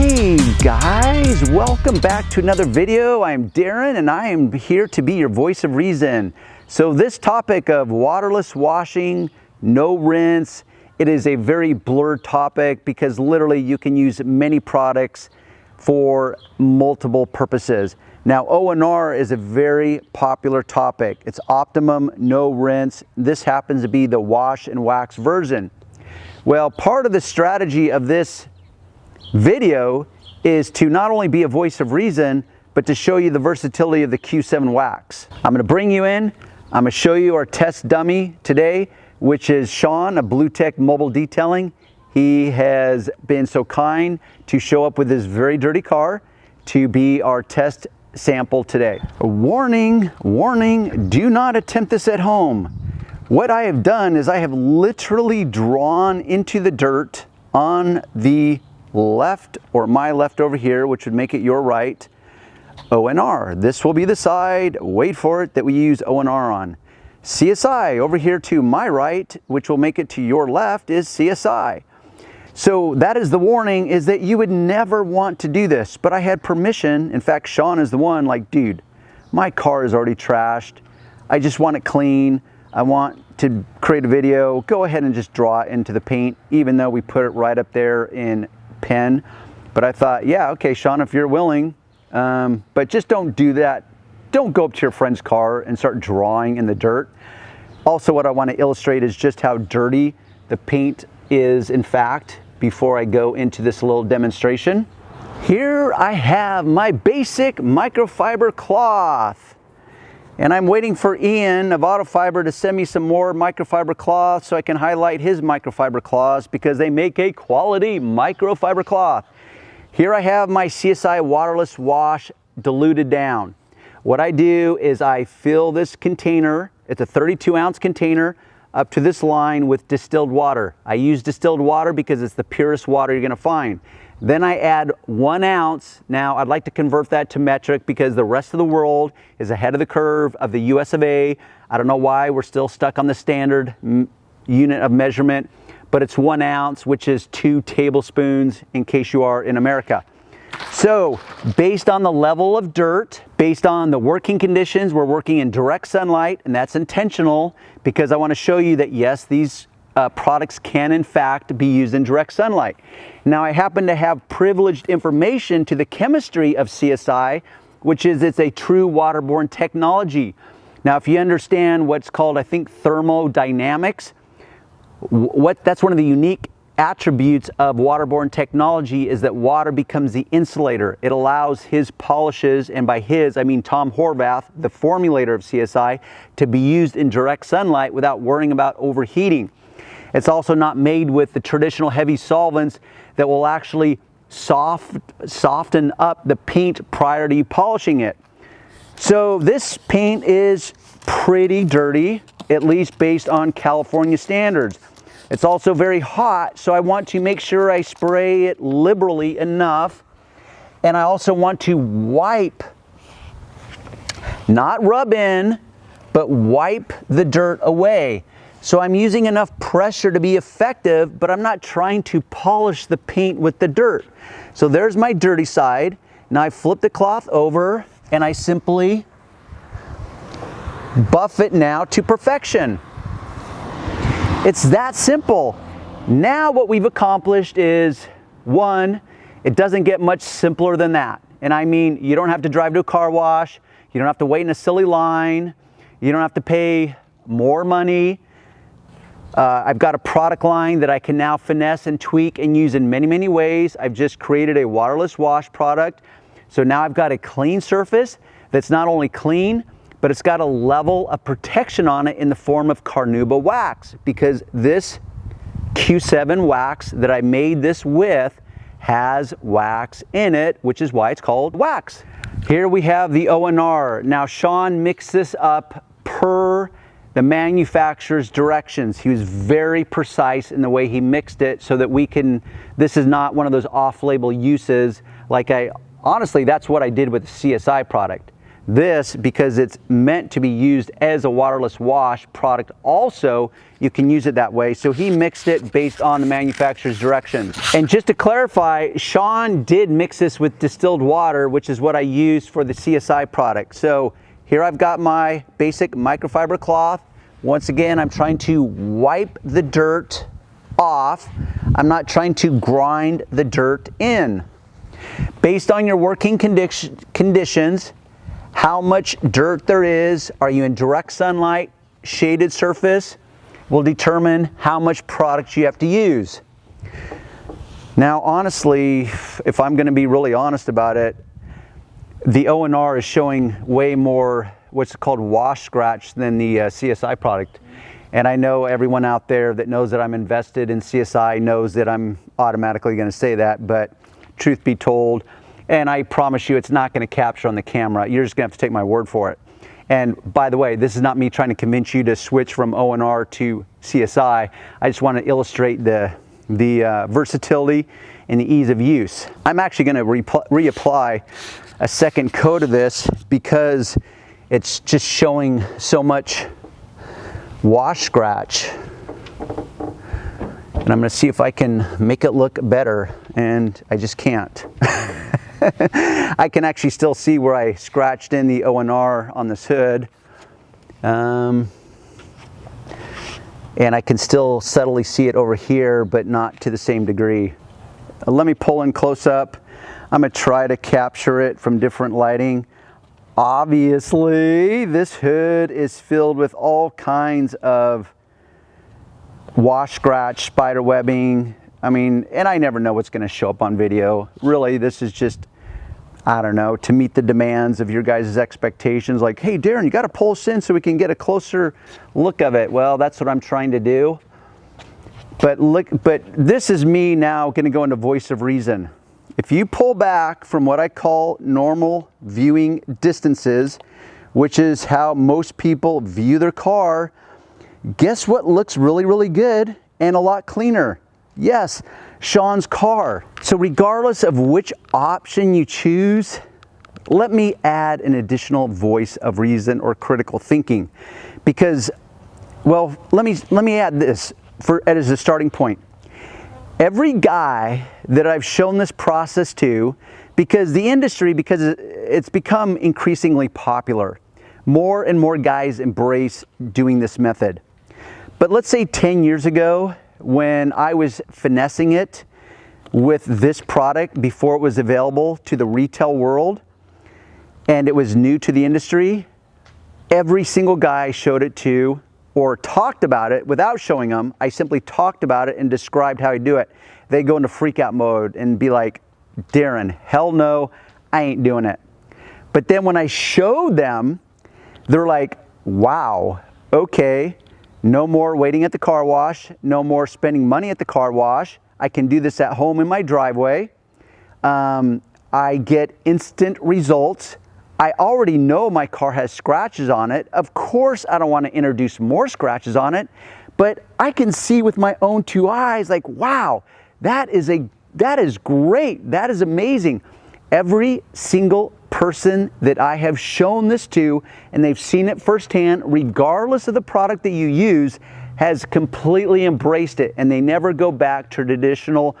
Hey guys, welcome back to another video. I'm Darren and I am here to be your voice of reason. So this topic of waterless washing, no rinse, it is a very blurred topic because literally you can use many products for multiple purposes. Now O&R is a very popular topic. It's Optimum No-Rinse. This happens to be the wash and wax version. Well, part of the strategy of this video is to not only be a voice of reason, but to show you the versatility of the Q-7 wax. I'm going to bring you in. I'm going to show you our test dummy today, which is Sean of Blue Tech Mobile Detailing. He has been so kind to show up with his very dirty car to be our test sample today. Warning, warning, do not attempt this at home. What I have done is I have literally drawn into the dirt on the left, or my left over here, which would make it your right, O&R. This will be the side, wait for it, that we use O&R on. CSI over here to my right, which will make it to your left, is CSI. So that is the warning, is that you would never want to do this, but I had permission. In fact, Sean is the one like, dude, my car is already trashed. I just want it clean. I want to create a video. Go ahead and just draw it into the paint, even though we put it right up there in pen. But I thought, yeah, okay, Sean, if you're willing, but just don't do that. Don't go up to your friend's car and start drawing in the dirt. Also, what I want to illustrate is just how dirty the paint is, in fact, before I go into this little demonstration. Here I have my basic microfiber cloth. And I'm waiting for Ian of Autofiber to send me some more microfiber cloth so I can highlight his microfiber cloths because they make a quality microfiber cloth. Here I have my CSI Waterless Wash diluted down. What I do is I fill this container, it's a 32-ounce container, up to this line with distilled water. I use distilled water because it's the purest water you're gonna find. Then I add 1 ounce. Now I'd like to convert that to metric because the rest of the world is ahead of the curve of the US of A. I don't know why we're still stuck on the standard unit of measurement, but it's 1 ounce, which is 2 tablespoons in case you are in America. So based on the level of dirt, based on the working conditions, we're working in direct sunlight, and that's intentional because I want to show you that yes, these products can in fact be used in direct sunlight. Now I happen to have privileged information to the chemistry of CSI, which is it's a true waterborne technology. Now if you understand what's called, I think, thermodynamics, that's one of the unique attributes of waterborne technology is that water becomes the insulator. It allows his polishes, and by his I mean Tom Horvath, the formulator of CSI, to be used in direct sunlight without worrying about overheating. It's also not made with the traditional heavy solvents that will actually soften up the paint prior to you polishing it. So this paint is pretty dirty, at least based on California standards. It's also very hot, so I want to make sure I spray it liberally enough. And I also want to wipe, not rub in, but wipe the dirt away. So I'm using enough pressure to be effective, but I'm not trying to polish the paint with the dirt. So there's my dirty side. Now I flip the cloth over and I simply buff it now to perfection. It's that simple. Now what we've accomplished is, one, it doesn't get much simpler than that. And I mean, you don't have to drive to a car wash. You don't have to wait in a silly line. You don't have to pay more money. I've got a product line that I can now finesse and tweak and use in many, many ways. I've just created a waterless wash product. So now I've got a clean surface that's not only clean, but it's got a level of protection on it in the form of carnauba wax, because this Q7 wax that I made this with has wax in it, which is why it's called wax. Here we have the O&R. Now Sean mixed this up per the manufacturer's directions. He was very precise in the way he mixed it so that we can, this is not one of those off-label uses like honestly, that's what I did with the CSI product. This, because it's meant to be used as a waterless wash product, also you can use it that way. So he mixed it based on the manufacturer's directions. And just to clarify, Sean did mix this with distilled water, which is what I used for the CSI product. So here I've got my basic microfiber cloth. Once again, I'm trying to wipe the dirt off. I'm not trying to grind the dirt in. Based on your working conditions, how much dirt there is, are you in direct sunlight, shaded surface, will determine how much product you have to use. Now, honestly, if I'm gonna be really honest about it, the O&R is showing way more what's called wash scratch than the CSI product. And I know everyone out there that knows that I'm invested in CSI knows that I'm automatically gonna say that, but truth be told, and I promise you it's not going to capture on the camera. You're just going to have to take my word for it. And by the way, this is not me trying to convince you to switch from O&R to CSI. I just want to illustrate the versatility and the ease of use. I'm actually going to reapply a second coat of this because it's just showing so much wash scratch. And I'm going to see if I can make it look better, and I just can't. I can actually still see where I scratched in the O&R on this hood. And I can still subtly see it over here, but not to the same degree. Let me pull in close up. I'm going to try to capture it from different lighting. Obviously, this hood is filled with all kinds of wash scratch, spider webbing. I mean, and I never know what's going to show up on video. Really, this is just, I don't know, to meet the demands of your guys' expectations. Like, hey, Darren, you got to pull us in so we can get a closer look of it. Well, that's what I'm trying to do. But look, but this is me now going to go into voice of reason. If you pull back from what I call normal viewing distances, which is how most people view their car, guess what looks really, really good and a lot cleaner? Yes, Sean's car. So regardless of which option you choose, let me add an additional voice of reason or critical thinking. Because, well, let me add this as a starting point. Every guy that I've shown this process to, because the industry, because it's become increasingly popular, more and more guys embrace doing this method. But let's say 10 years ago, when I was finessing it with this product before it was available to the retail world and it was new to the industry, every single guy I showed it to or talked about it without showing them, I simply talked about it and described how I do it. They go into freak out mode and be like, Darren, hell no, I ain't doing it. But then when I showed them, they're like, wow, okay. No more waiting at the car wash, no more spending money at the car wash. I can do this at home in my driveway. I get instant results. I already know my car has scratches on it. Of course, I don't want to introduce more scratches on it, but I can see with my own two eyes, like, wow, that is great. That is amazing. Every single person that I have shown this to and they've seen it firsthand, regardless of the product that you use, has completely embraced it, and they never go back to traditional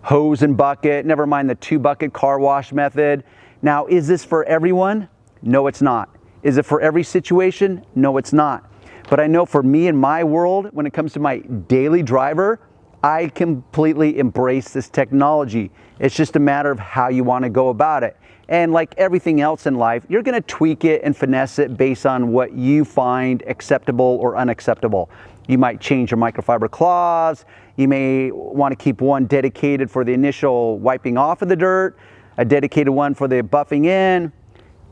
hose and bucket, never mind the 2-bucket car wash method. Now, is this for everyone? No, it's not. Is it for every situation? No, it's not. But I know for me in my world, when it comes to my daily driver, I completely embrace this technology. It's just a matter of how you want to go about it. And like everything else in life, you're going to tweak it and finesse it based on what you find acceptable or unacceptable. You might change your microfiber cloths. You may want to keep one dedicated for the initial wiping off of the dirt, a dedicated one for the buffing in.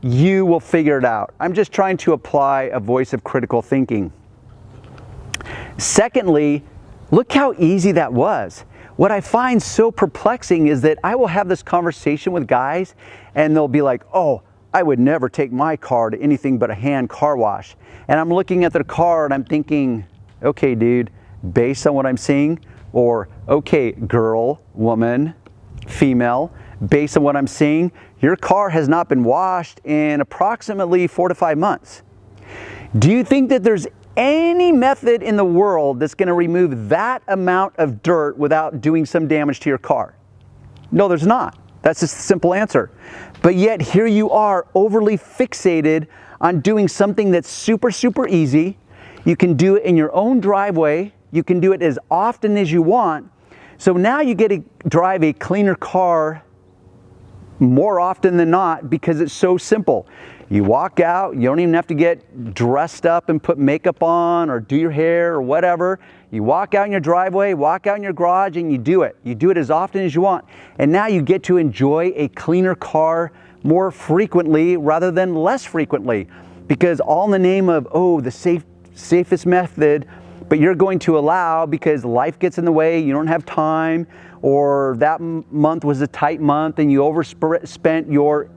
You will figure it out. I'm just trying to apply a voice of critical thinking. Secondly, look how easy that was. What I find so perplexing is that I will have this conversation with guys and they'll be like, oh, I would never take my car to anything but a hand car wash. And I'm looking at their car and I'm thinking, okay, dude, based on what I'm seeing, or okay, girl, woman, female, based on what I'm seeing, your car has not been washed in approximately 4 to 5 months. Do you think that there's any method in the world that's going to remove that amount of dirt without doing some damage to your car? No, there's not. That's just the simple answer. But yet here you are overly fixated on doing something that's super, super easy. You can do it in your own driveway. You can do it as often as you want. So now you get to drive a cleaner car more often than not because it's so simple. You walk out, you don't even have to get dressed up and put makeup on or do your hair or whatever. You walk out in your driveway, walk out in your garage, and you do it. You do it as often as you want. And now you get to enjoy a cleaner car more frequently rather than less frequently, because all in the name of, oh, the safest method, but you're going to allow, because life gets in the way, you don't have time, or that month was a tight month and you overspent your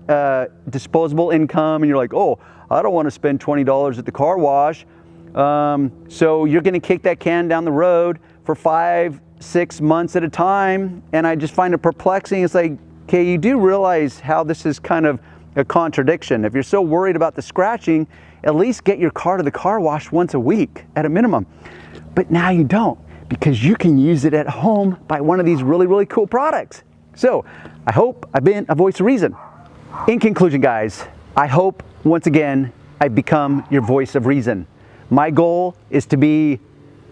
disposable income and you're like, oh, I don't want to spend $20 at the car wash. So you're going to kick that can down the road for 5-6 months at a time. And I just find it perplexing. It's like, okay, you do realize how this is kind of a contradiction. If you're so worried about the scratching, at least get your car to the car wash once a week at a minimum. But now you don't, because you can use it at home by one of these really, really cool products. So I hope I've been a voice of reason. In conclusion, guys, I hope once again I've become your voice of reason. My goal is to be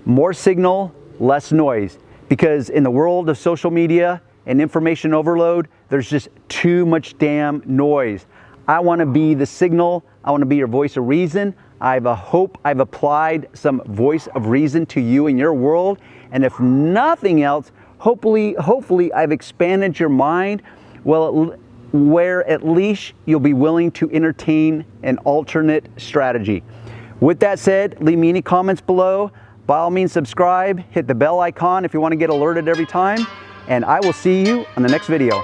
more signal, less noise, because in the world of social media and information overload, there's just too much damn noise. I want to be the signal. I want to be your voice of reason. I hope I've applied some voice of reason to you in your world. And if nothing else, hopefully I've expanded your mind, where at least you'll be willing to entertain an alternate strategy. With that said, leave me any comments below. By all means, subscribe, hit the bell icon if you want to get alerted every time. And I will see you on the next video.